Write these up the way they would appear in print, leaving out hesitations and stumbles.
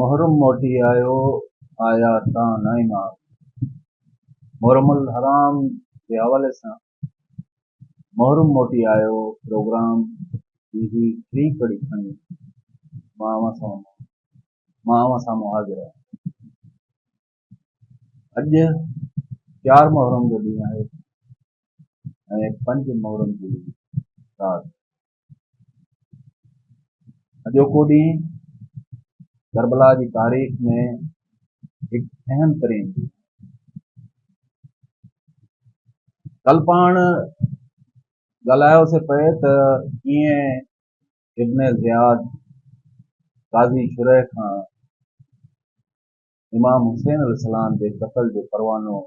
मुहर्रम मोटी आयो आया तां नाई मार। मुहर्रमुल हराम के हवाले सां मुहर्रम मोटी आयो प्रोग्राम जी टी कड़ी खणी मां अवां साम्हूं हाज़िर आहियां। अॼु 4 मुहर्रम जो ॾींहुं आहे ऐं 5 मुहर्रम जी रात। अॼोको ॾींहुं करबला जी तारीख़ में हिकु अहम तरीन ॾींहुं। कल पाण ॻाल्हायोसीं पए त कीअं इब्न ज़ियाद काज़ी शुरैह खां इमाम हुसैन अलैहिस्सलाम जे क़त्ल जो परवानो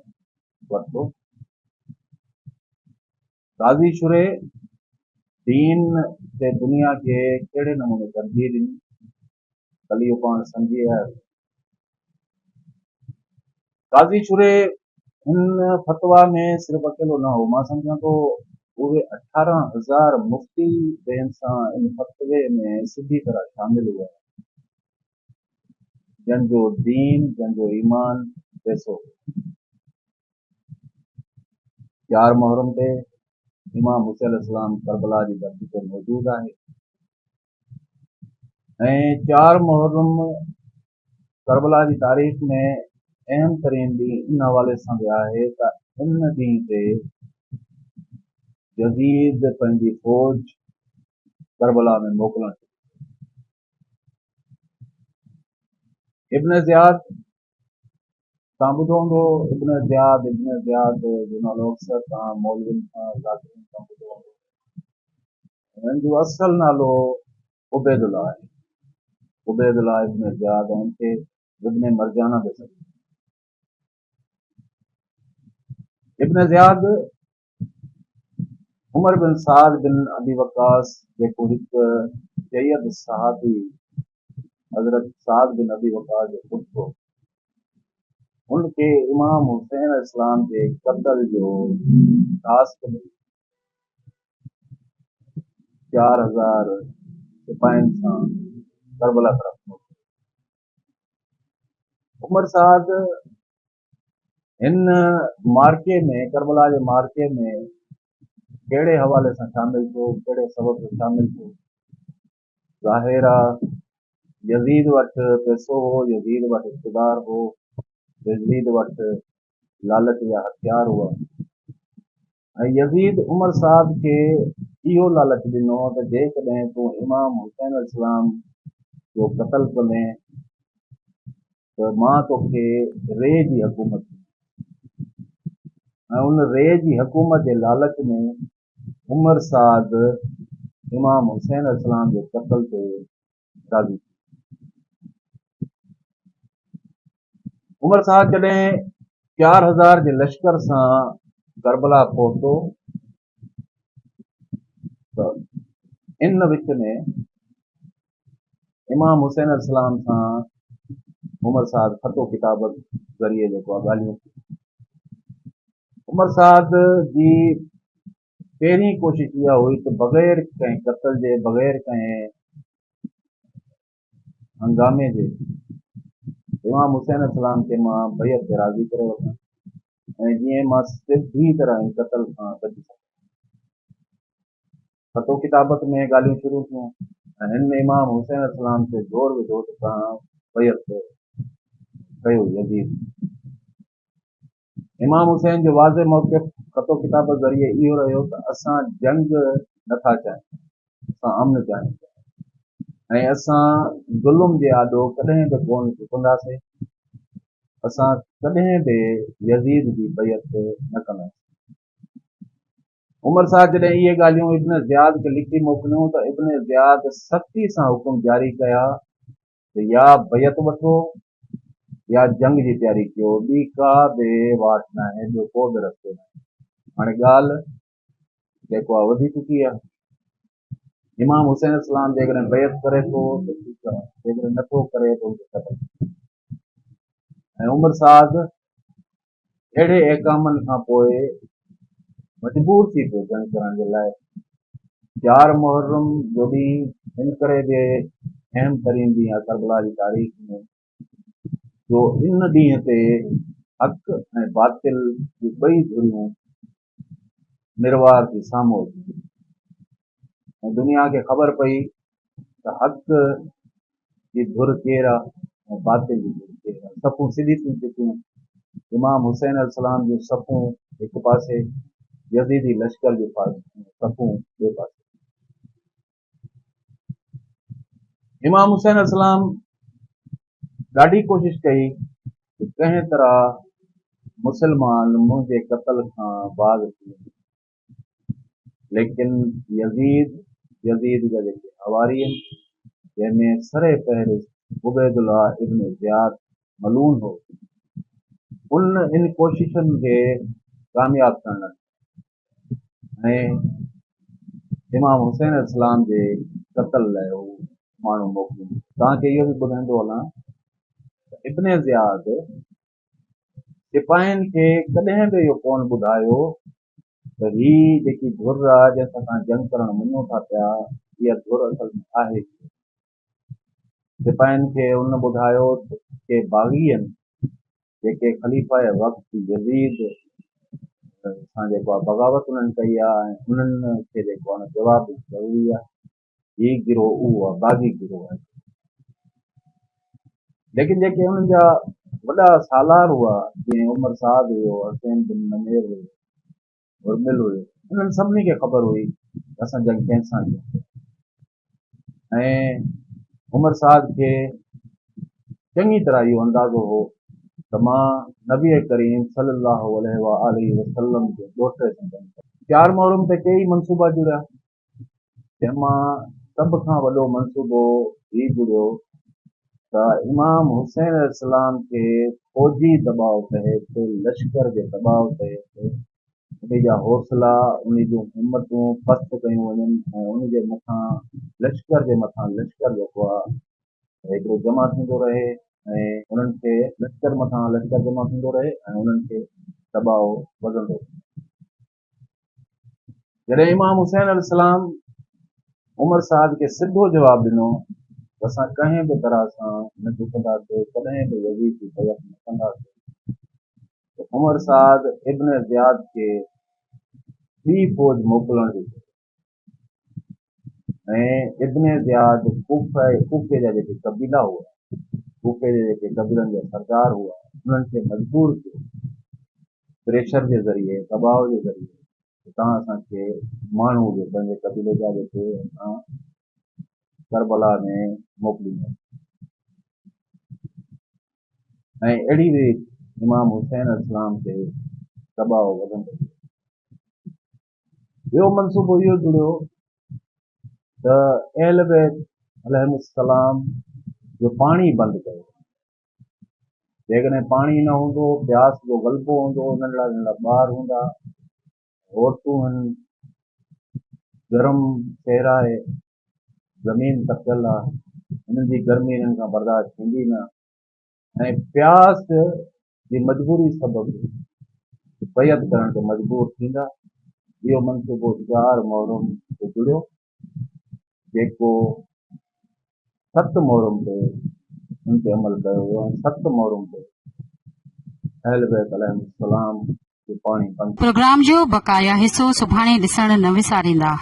वरितो। काज़ी शुरैह दीन ते दुनिया खे कहिड़े नमूने तरजीह ॾिनी, कल इहो पाण सम्झी आया। काज़ी शुरैह हिन फतवा में सिर्फ़ अकेलो न हो, मां सम्झां थो उहे 18,000 मुफ़्ती जंहिं सां इन फतवे में सिधी तरह शामिल हुआ, जंहिंजो दीन जंहिंजो ईमान पैसो। 4 मुहर्रम ते इमाम हुसैन अलैहिस्सलाम करबला जी धरती ते मौजूद आहे ऐं 4 मुहर्रम करबला जी तारीख़ में अहम तरीन ॾींहुं इन हवाले सां बि आहे त इन ॾींहं ते यज़ीद पंहिंजी फ़ौज करबला में मोकिलण। इब्न ज़ियाद तव्हां ॿुधो हूंदो, इब्न ज़ियाद जो नालो अक्सर तव्हां मौलवियुनि खां ज़ाकिरनि खां ॿुधो हूंदो। हिन जो असल नालो उबैदुल्लाह आहे, उबैदुल्लाह इब्न ज़ियाद, ऐं हिनखे इब्न मरजाना बि सॾियो। इब्न ज़ियाद उमर बिन साद बिन अबी वक़ास जेको हिकु सैयद सहाबी हज़रत साद बिन अबी वक़ास जो पुटु हो, उनखे इमाम हुसैन अलैहिस्सलाम जे क़त्ल जो टास्क ॾिनो। 4,000 सिपाहियुनि सां करबला तरफ़ मोकिलियो। उमर साद हिन मार्के में, करबला जे मार्के में कहिड़े हवाले सां शामिल थियो, कहिड़े सबब सां शामिल थियो? ज़ाहिर आहे यज़ीद वटि पैसो हो, यज़ीद वटि इक़्तिदार हो, यज़ीद वटि लालच जा हथियार हुआ ऐं यज़ीद उमर साद खे इहो लालच ॾिनो त जेकॾहिं तूं इमाम हुसैन अलैहिस्सलाम जो क़त्ल करें त मां तोखे रे जी हुकूमत ऐं उन रे जी हुकूमत जे लालच में उमर साद इमाम हुसैन अलैहिस्सलाम जे क़त्ल ते राज़ी। उमर साद जॾहिं 4,000 जे लश्कर सां करबला पहुतो त इन विच में इमाम हुसैन अलैहिस्सलाम सां उमर साद ख़तो किताबत ज़रिए जेको आहे ॻाल्हियूं। उमर साद जी पहिरीं कोशिश इहा हुई त बग़ैर कंहिं क़त्ल जे, बग़ैर कंहिं हंगामे जे इमाम हुसैन अलैहिस्सलाम खे मां बैत ते राज़ी करे वठां ऐं जीअं मां सिधी तरह इन क़त्ल खां बची सघां। ख़तो किताबत में ॻाल्हियूं शुरू थियूं ऐं हिन में इमाम हुसैन अलैहिस्सलाम ते ज़ोर विधो त तव्हां बैत कयो यज़ीद। इमाम हुसैन जो वाज़े मौक़िफ़ ख़तो किताबत ज़रिए इहो रहियो त असां जंग नथा चाहियूं, असां अमन चाहियूं ऐं असां ज़ुल्म जे आॾो कॾहिं बि कोन झुकंदासीं, असां कॾहिं बि यज़ीद जी बैत न कंदासीं। उमर साद जॾहिं इहे ॻाल्हियूं इब्न ज़ियाद खे लिखी मोकिलियूं त इब्न ज़ियाद सख़्ती सां हुकुम जारी कया त या बैत वठो या जंग जी तयारी कयो, ॿी का बि वाट न आहे, ॿियो को बि रस्तो न आहे। हाणे ॻाल्हि जेको आहे वधी चुकी आहे। इमाम हुसैन अलैहिस्सलाम जेकॾहिं बैत करे थो त ठीकु आहे, जेकॾहिं नथो करे त उनखे क़त्ल। ऐं उमर साद अहिड़े अहकामनि खां पोइ मजबूर थी पियो जंग करण जे लाइ। 4 मुहर्रम जो ॾींहुं हिन करे बि अहम तरीन ॾींहुं आहे करबला जी तारीख़ में जो इन ॾींहं ते हक़ ऐं बातिल जी ॿई धुरियूं निर्वार थी साम्हूं अचनि ऐं दुनिया खे ख़बर पई त हक़ जी धुर केरु आहे ऐं बातिल जी धुर केरु आहे। सफ़ूं सिधी थियूं थियूं। इमाम हुसैन अलैहिस्सलाम जूं सफ़ूं हिकु पासे, यज़ीदी लश्कर जे पासे, सफ़ूं ॿिए पासे। इमाम हुसैन अलैहिस्सलाम ॾाढी कोशिशि कई कि कंहिं तरह मुसलमान मुंहिंजे क़त्ल खां बाज़ थी वञे, लेकिन यज़ीद जा जेके हवारी आहिनि, जंहिंमें सरे फ़हरिस्त उबैदुल्लाह इब्न ज़ियाद मलून हो, इन कोशिशुनि खे कामयाब करण ऐं इमाम हुसैन अलैहिस्सलाम जे क़त्ल लाइ हू माण्हू मोकिलियो। तव्हांखे इहो बि ॿुधाईंदो हलां त इब्न ज़ियाद सिपाहियुनि खे कॾहिं बि इहो कोन ॿुधायो त ही जेकी धुर आहे जंहिंसां तव्हां जंग करणु वञो था पिया, इहा धुर असल में आहे। सिपाहियुनि खे उन ॿुधायो कि बाग़ी आहिनि जेके ख़लीफ़ा वक़्त यज़ीद सां जेको आहे बग़ावत उन्हनि कई आहे, ऐं उन्हनि खे जेको आहे जवाबु ज़रूरी आहे। ही गिरोह उहो आहे, बाग़ी गिरोह आहे। लेकिन जेके उन्हनि जा वॾा सालार हुआ, जीअं उमर साद हुयो, हुसैन बिन नमेर हुयो, मुरमिल हुयो, उन्हनि सभिनी खे ख़बर हुई असां जंग कंहिंसां कयूं। ऐं उमर साद खे चङी तरह इहो अंदाज़ो हो त मां नबी करीम सल्लल्लाहु अलैहि वसल्लम जे ॾोहिटे सां जंग कयां। 4 मुहर्रम ते कई मनसूबा जुड़िया, जंहिंमां सभ खां वॾो मनसूबो ही जुड़ियो त इमाम हुसैन अलैहिस्सलाम खे फ़ौजी दबाव तहत, लश्कर जे दबाव तहत उन जा हौसला, उन जूं हिमतूं पस्त कयूं वञनि ऐं उन जे मथां लश्कर जेको आहे हिकिड़ो जमा थींदो रहे ऐं उन्हनि खे लश्कर मथां लश्कर जमा थींदो रहे ऐं उन्हनि खे दबाव वधंदो। जॾहिं इमाम हुसैन अलैहिस्सलाम उमर साद खे सिधो जवाबु ॾिनो त असां कंहिं बि तरह सां न झुकंदासीं, कॾहिं बि यज़ीद जी बैअत न कंदासीं, त उमर साद इब्न ज़ियाद खे ॿी फ़ौज मोकिलण जी ऐं इब्न ज़ियाद कूफे जा जेके कबीला हुआ, कूफे जे जेके कबीलनि जा सरदार हुआ, उन्हनि खे मजबूर कयो प्रेशर जे ज़रिए, दबाव जे ज़रिए, तव्हां असांखे माण्हू ॾियो पंहिंजे कबीले जा जेके असां करबला में मोकिलींदा। ऐं अहिड़ी रीति इमाम हुसैन अलैहिस्सलाम ते दबाव वधंदो। ॿियो मनसूबो इहो जुड़ियो त अहल बैत अलैहिस्सलाम जो पाणी बंदि कयो। जेकॾहिं पाणी न हूंदो, प्यास जो ग़लबो हूंदो, नंढड़ा नंढड़ा ॿार हूंदा, औरतूं आहिनि, गरम सहरा आहे, ज़मीन तपियल आहे, हिननि जी गर्मी हिननि खां बर्दाश्त थींदी न, ऐं प्यास जी मजबूरी सबबि बैअत करण ते मजबूर थींदा। इहो मनसूबो 4 मुहर्रम ते जुड़ियो, जेको 7 मुहर्रम ते इन ते अमल कयो वियो ऐं 7 मुहर्रम ते अहल बैत अलैहिस्सलाम जो पाणी बंदि। प्रोग्राम जो बक़ाया हिसो सुभाणे ॾिसण न विसारींदा।